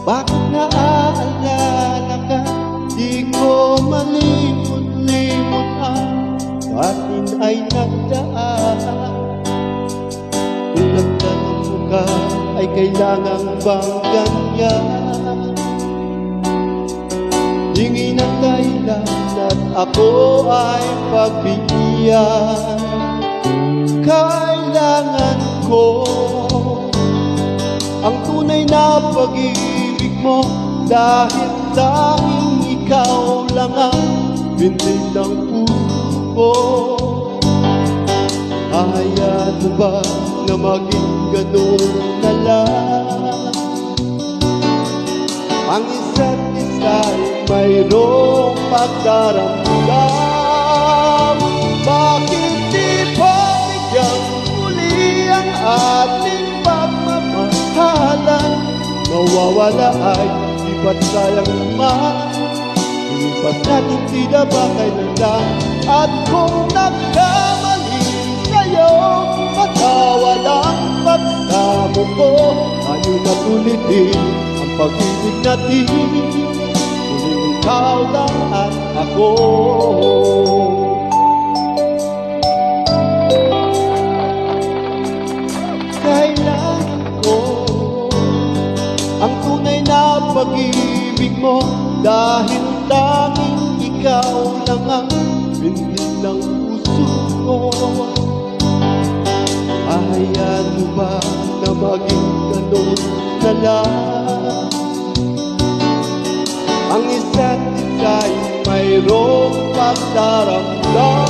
Bakit naaalala ka? Di ko malimot-limot ang atin ay nagdaan. Kung nagtanong mo ka, ay kailangan bang ganyan? Hingi ng dahilan at ako ay pagbigyan. Kailangan ko ang tunay na pag-ibig mo, dahil tanging ikaw lang ang bintig ng puso ko. Hayaan mo ba na maging ganun na lang? Ang isa't isa'y mayroong pagdaramdam. Bakit di pabigyang muli ang ating pagmamahalan? Mawawala ay di ba't sayang naman? Ilipat natin tila ba kailan lang? At kung nagkamali sa'yo, patawad ang pagsamo ko. Ayaw na ulitin ang pag-ibig natin, muling ikaw lang at ako. Kailangan ko ang tunay na pag-ibig mo, dahil tanging ikaw lang ang bintig ng puso ko. Hayaan mo ba na maging ganun na lang? Ang isa't isa'y mayroong pagdaramdam.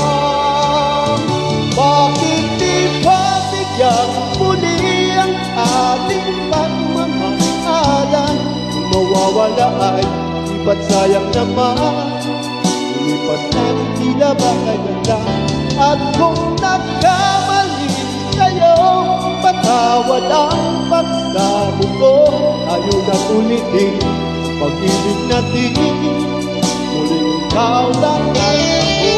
Bakit di pabigyang muli ang ating pagmamahalan? Kung mawawala ay di ba't sayang naman? Lumipat natin tila ba kailan lang? At kung nagkamali sa'yo, patawad ang pagsamo ko. Ayaw na ulitin ang pag-ibig natin, muling ikaw lang at ako.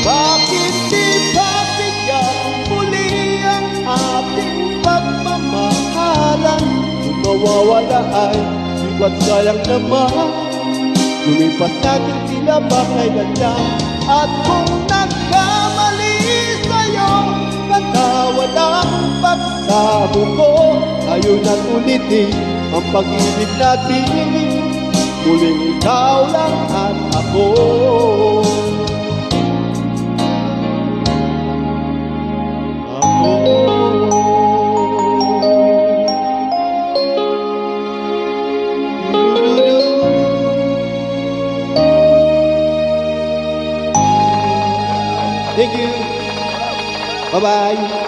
Bakit di pabigyang muli ang ating pagmamahalan? Kung mawawala ay di ba't sayang naman? Lumipas natin sila ba kailan lang? At kung nagkamali sa'yo, patawad ang pagsamo ko. Ayaw na ulitin ang pag-ibig natin, muling ikaw lang at ako. Thank you. Bye-bye.